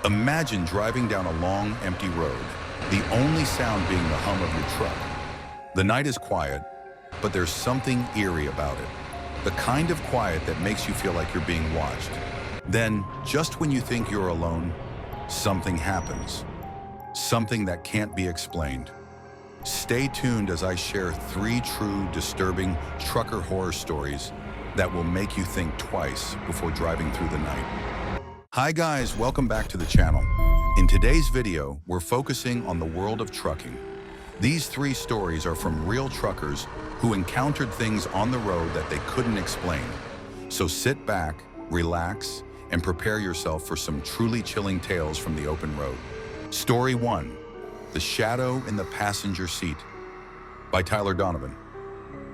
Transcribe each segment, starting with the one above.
Imagine driving down a long, empty road, the only sound being the hum of your truck. The night is quiet, but there's something eerie about it. The kind of quiet that makes you feel like you're being watched. Then, just when you think you're alone, something happens. Something that can't be explained. Stay tuned as I share 3 true, disturbing trucker horror stories that will make you think twice before driving through the night. Hi guys, welcome back to the channel. In today's video, we're focusing on the world of trucking. These 3 stories are from real truckers who encountered things on the road that they couldn't explain. So sit back, relax, and prepare yourself for some truly chilling tales from the open road. Story 1, The Shadow in the Passenger Seat by Tyler Donovan.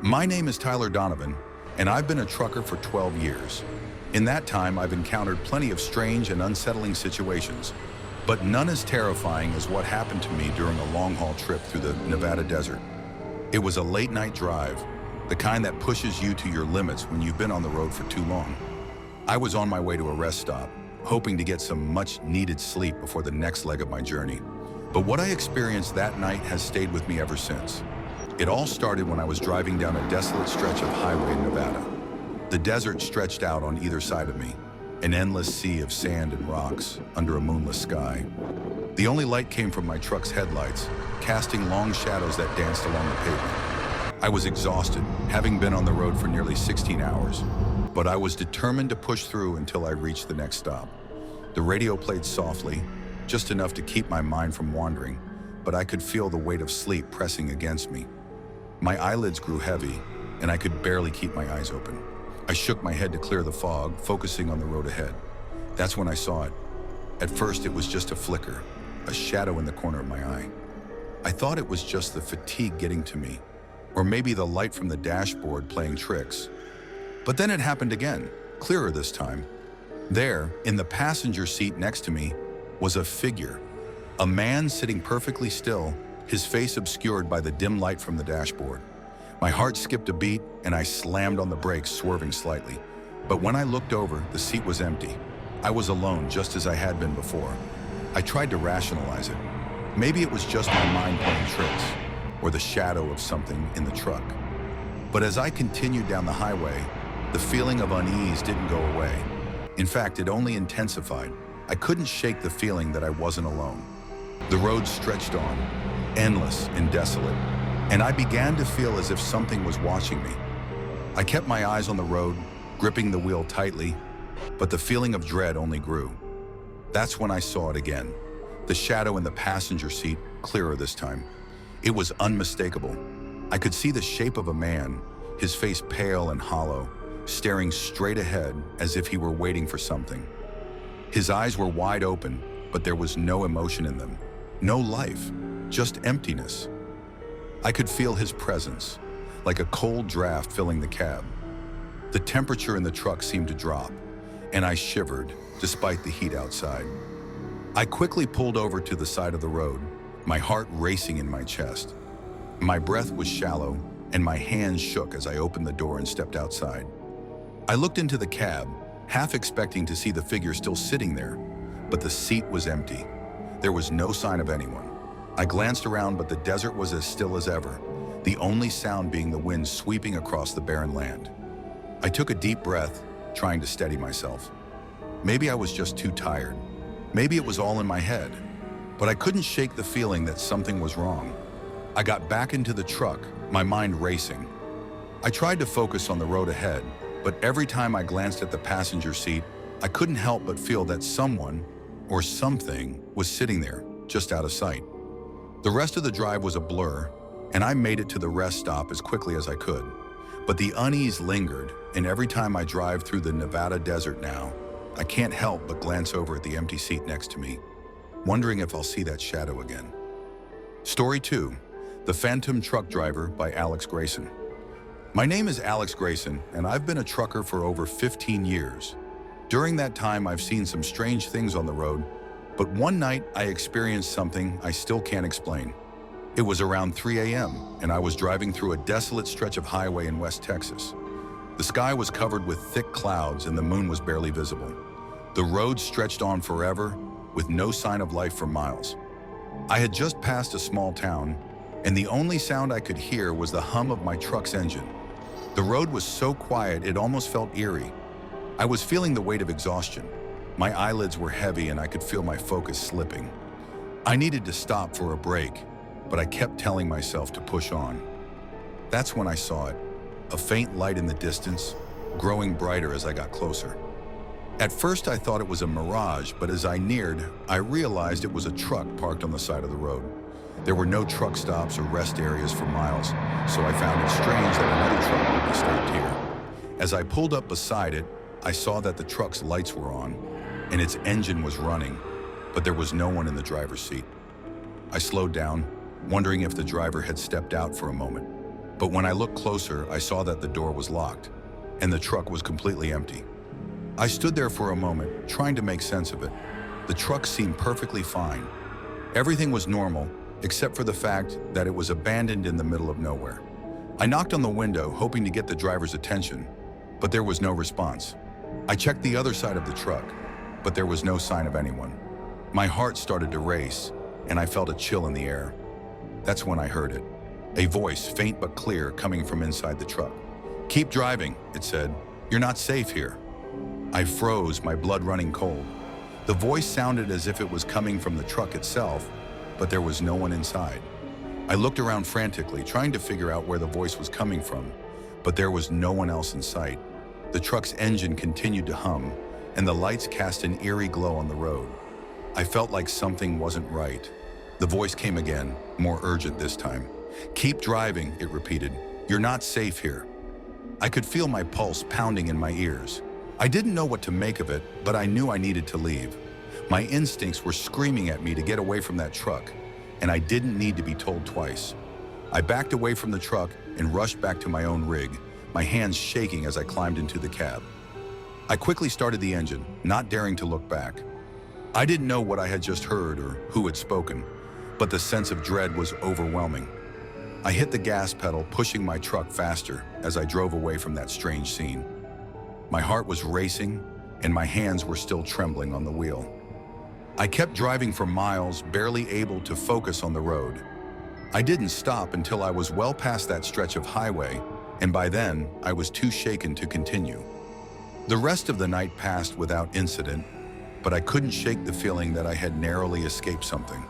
My name is Tyler Donovan, and I've been a trucker for 12 years. In that time, I've encountered plenty of strange and unsettling situations, but none as terrifying as what happened to me during a long-haul trip through the Nevada desert. It was a late-night drive, the kind that pushes you to your limits when you've been on the road for too long. I was on my way to a rest stop, hoping to get some much-needed sleep before the next leg of my journey. But what I experienced that night has stayed with me ever since. It all started when I was driving down a desolate stretch of highway in Nevada. The desert stretched out on either side of me, an endless sea of sand and rocks under a moonless sky. The only light came from my truck's headlights, casting long shadows that danced along the pavement. I was exhausted, having been on the road for nearly 16 hours, but I was determined to push through until I reached the next stop. The radio played softly, just enough to keep my mind from wandering, but I could feel the weight of sleep pressing against me. My eyelids grew heavy, and I could barely keep my eyes open. I shook my head to clear the fog, focusing on the road ahead. That's when I saw it. At first, it was just a flicker, a shadow in the corner of my eye. I thought it was just the fatigue getting to me, or maybe the light from the dashboard playing tricks. But then it happened again, clearer this time. There, in the passenger seat next to me, was a figure. A man sitting perfectly still, his face obscured by the dim light from the dashboard. My heart skipped a beat, and I slammed on the brakes, swerving slightly. But when I looked over, the seat was empty. I was alone, just as I had been before. I tried to rationalize it. Maybe it was just my mind playing tricks, or the shadow of something in the truck. But as I continued down the highway, the feeling of unease didn't go away. In fact, it only intensified. I couldn't shake the feeling that I wasn't alone. The road stretched on, endless and desolate, and I began to feel as if something was watching me. I kept my eyes on the road, gripping the wheel tightly, but the feeling of dread only grew. That's when I saw it again, the shadow in the passenger seat, clearer this time. It was unmistakable. I could see the shape of a man, his face pale and hollow, staring straight ahead as if he were waiting for something. His eyes were wide open, but there was no emotion in them, no life, just emptiness. I could feel his presence, like a cold draft filling the cab. The temperature in the truck seemed to drop, and I shivered despite the heat outside. I quickly pulled over to the side of the road, my heart racing in my chest. My breath was shallow, and my hands shook as I opened the door and stepped outside. I looked into the cab, half expecting to see the figure still sitting there, but the seat was empty. There was no sign of anyone. I glanced around, but the desert was as still as ever, the only sound being the wind sweeping across the barren land. I took a deep breath, trying to steady myself. Maybe I was just too tired. Maybe it was all in my head, but I couldn't shake the feeling that something was wrong. I got back into the truck, my mind racing. I tried to focus on the road ahead, but every time I glanced at the passenger seat, I couldn't help but feel that someone or something was sitting there, just out of sight. The rest of the drive was a blur, and I made it to the rest stop as quickly as I could. But the unease lingered, and every time I drive through the Nevada desert now, I can't help but glance over at the empty seat next to me, wondering if I'll see that shadow again. Story 2, The Phantom Truck Driver by Alex Grayson. My name is Alex Grayson, and I've been a trucker for over 15 years. During that time, I've seen some strange things on the road, but one night I experienced something I still can't explain. It was around 3 a.m., and I was driving through a desolate stretch of highway in West Texas. The sky was covered with thick clouds, and the moon was barely visible. The road stretched on forever, with no sign of life for miles. I had just passed a small town, and the only sound I could hear was the hum of my truck's engine. The road was so quiet it almost felt eerie. I was feeling the weight of exhaustion. My eyelids were heavy and I could feel my focus slipping. I needed to stop for a break, but I kept telling myself to push on. That's when I saw it, a faint light in the distance, growing brighter as I got closer. At first I thought it was a mirage, but as I neared, I realized it was a truck parked on the side of the road. There were no truck stops or rest areas for miles, so I found it strange that another truck would be stopped here. As I pulled up beside it, I saw that the truck's lights were on, and its engine was running, but there was no one in the driver's seat. I slowed down, wondering if the driver had stepped out for a moment. But when I looked closer, I saw that the door was locked, and the truck was completely empty. I stood there for a moment, trying to make sense of it. The truck seemed perfectly fine. Everything was normal, except for the fact that it was abandoned in the middle of nowhere. I knocked on the window, hoping to get the driver's attention, but there was no response. I checked the other side of the truck, but there was no sign of anyone. My heart started to race, and I felt a chill in the air. That's when I heard it. A voice, faint but clear, coming from inside the truck. "Keep driving," it said. "You're not safe here." I froze, my blood running cold. The voice sounded as if it was coming from the truck itself, but there was no one inside. I looked around frantically, trying to figure out where the voice was coming from, but there was no one else in sight. The truck's engine continued to hum, and the lights cast an eerie glow on the road. I felt like something wasn't right. The voice came again, more urgent this time. "Keep driving," it repeated. "You're not safe here." I could feel my pulse pounding in my ears. I didn't know what to make of it, but I knew I needed to leave. My instincts were screaming at me to get away from that truck, and I didn't need to be told twice. I backed away from the truck and rushed back to my own rig, my hands shaking as I climbed into the cab. I quickly started the engine, not daring to look back. I didn't know what I had just heard or who had spoken, but the sense of dread was overwhelming. I hit the gas pedal, pushing my truck faster as I drove away from that strange scene. My heart was racing, and my hands were still trembling on the wheel. I kept driving for miles, barely able to focus on the road. I didn't stop until I was well past that stretch of highway, and by then, I was too shaken to continue. The rest of the night passed without incident, but I couldn't shake the feeling that I had narrowly escaped something.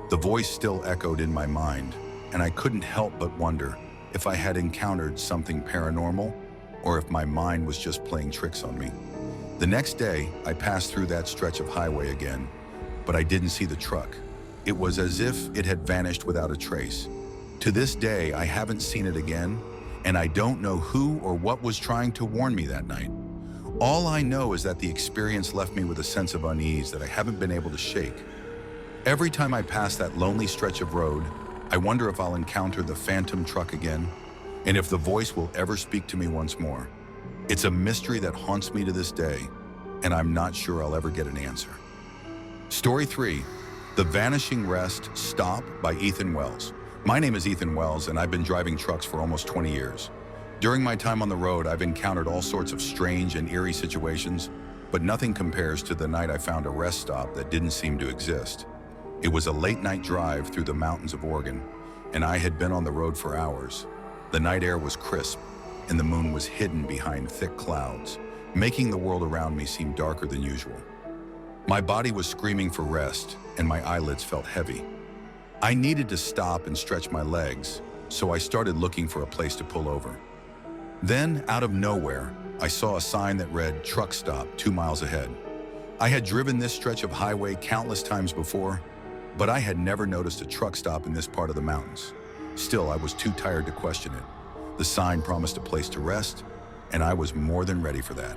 The voice still echoed in my mind, and I couldn't help but wonder if I had encountered something paranormal or if my mind was just playing tricks on me. The next day, I passed through that stretch of highway again, but I didn't see the truck. It was as if it had vanished without a trace. To this day, I haven't seen it again, and I don't know who or what was trying to warn me that night. All I know is that the experience left me with a sense of unease that I haven't been able to shake. Every time I pass that lonely stretch of road, I wonder if I'll encounter the phantom truck again, and if the voice will ever speak to me once more. It's a mystery that haunts me to this day, and I'm not sure I'll ever get an answer. Story 3, The Vanishing Rest Stop by Ethan Wells. My name is Ethan Wells, and I've been driving trucks for almost 20 years. During my time on the road, I've encountered all sorts of strange and eerie situations, but nothing compares to the night I found a rest stop that didn't seem to exist. It was a late-night drive through the mountains of Oregon, and I had been on the road for hours. The night air was crisp, and the moon was hidden behind thick clouds, making the world around me seem darker than usual. My body was screaming for rest, and my eyelids felt heavy. I needed to stop and stretch my legs, so I started looking for a place to pull over. Then, out of nowhere, I saw a sign that read "Truck Stop 2 miles ahead." I had driven this stretch of highway countless times before, but I had never noticed a truck stop in this part of the mountains. Still, I was too tired to question it. The sign promised a place to rest, and I was more than ready for that.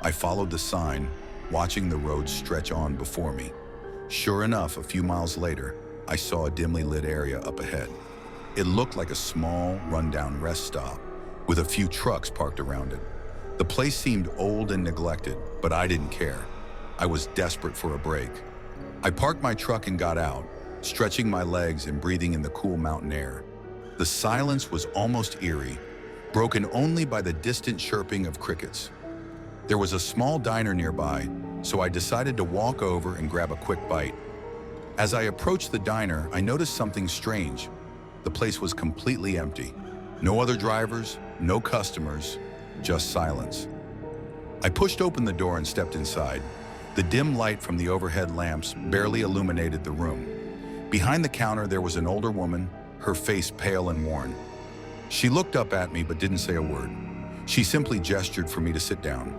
I followed the sign, watching the road stretch on before me. Sure enough, a few miles later, I saw a dimly lit area up ahead. It looked like a small, rundown rest stop, with a few trucks parked around it. The place seemed old and neglected, but I didn't care. I was desperate for a break. I parked my truck and got out, stretching my legs and breathing in the cool mountain air. The silence was almost eerie, broken only by the distant chirping of crickets. There was a small diner nearby, so I decided to walk over and grab a quick bite. As I approached the diner, I noticed something strange. The place was completely empty. No other drivers, no customers, just silence. I pushed open the door and stepped inside. The dim light from the overhead lamps barely illuminated the room. Behind the counter, there was an older woman, her face pale and worn. She looked up at me but didn't say a word. She simply gestured for me to sit down.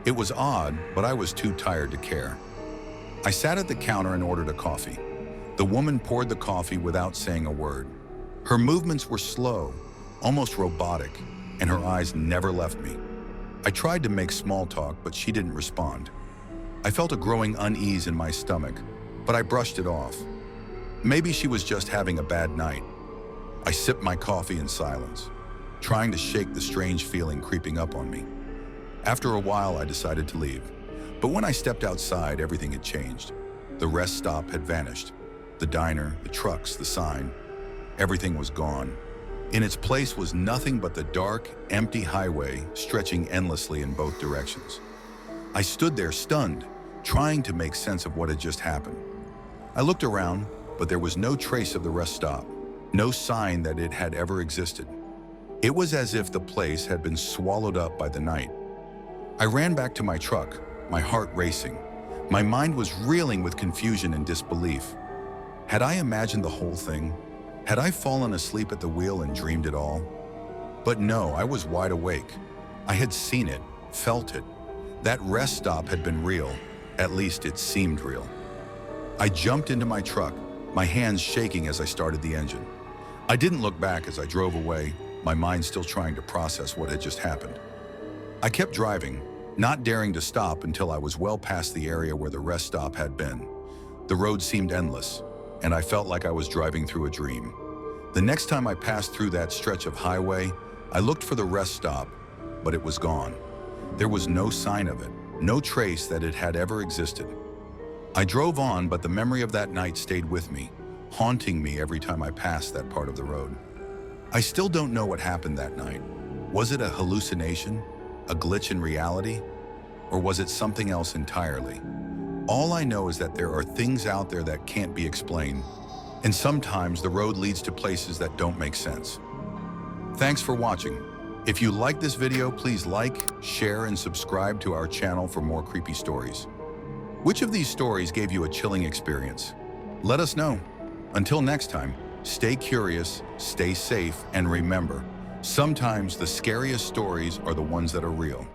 It was odd, but I was too tired to care. I sat at the counter and ordered a coffee. The woman poured the coffee without saying a word. Her movements were slow, almost robotic, and her eyes never left me. I tried to make small talk, but she didn't respond. I felt a growing unease in my stomach, but I brushed it off. Maybe she was just having a bad night. I sipped my coffee in silence, trying to shake the strange feeling creeping up on me. After a while, I decided to leave. But when I stepped outside, everything had changed. The rest stop had vanished. The diner, the trucks, the sign, everything was gone. In its place was nothing but the dark, empty highway stretching endlessly in both directions. I stood there stunned, trying to make sense of what had just happened. I looked around, but there was no trace of the rest stop, no sign that it had ever existed. It was as if the place had been swallowed up by the night. I ran back to my truck, my heart racing. My mind was reeling with confusion and disbelief. Had I imagined the whole thing? Had I fallen asleep at the wheel and dreamed it all? But no, I was wide awake. I had seen it, felt it. That rest stop had been real. At least it seemed real. I jumped into my truck, my hands shaking as I started the engine. I didn't look back as I drove away, my mind still trying to process what had just happened. I kept driving, not daring to stop until I was well past the area where the rest stop had been. The road seemed endless, and I felt like I was driving through a dream. The next time I passed through that stretch of highway, I looked for the rest stop, but it was gone. There was no sign of it, no trace that it had ever existed. I drove on, but the memory of that night stayed with me, haunting me every time I passed that part of the road. I still don't know what happened that night. Was it a hallucination, a glitch in reality, or was it something else entirely? All I know is that there are things out there that can't be explained, and sometimes the road leads to places that don't make sense. Thanks for watching. If you like this video, please like, share, and subscribe to our channel for more creepy stories. Which of these stories gave you a chilling experience? Let us know. Until next time, stay curious, stay safe, and remember, sometimes the scariest stories are the ones that are real.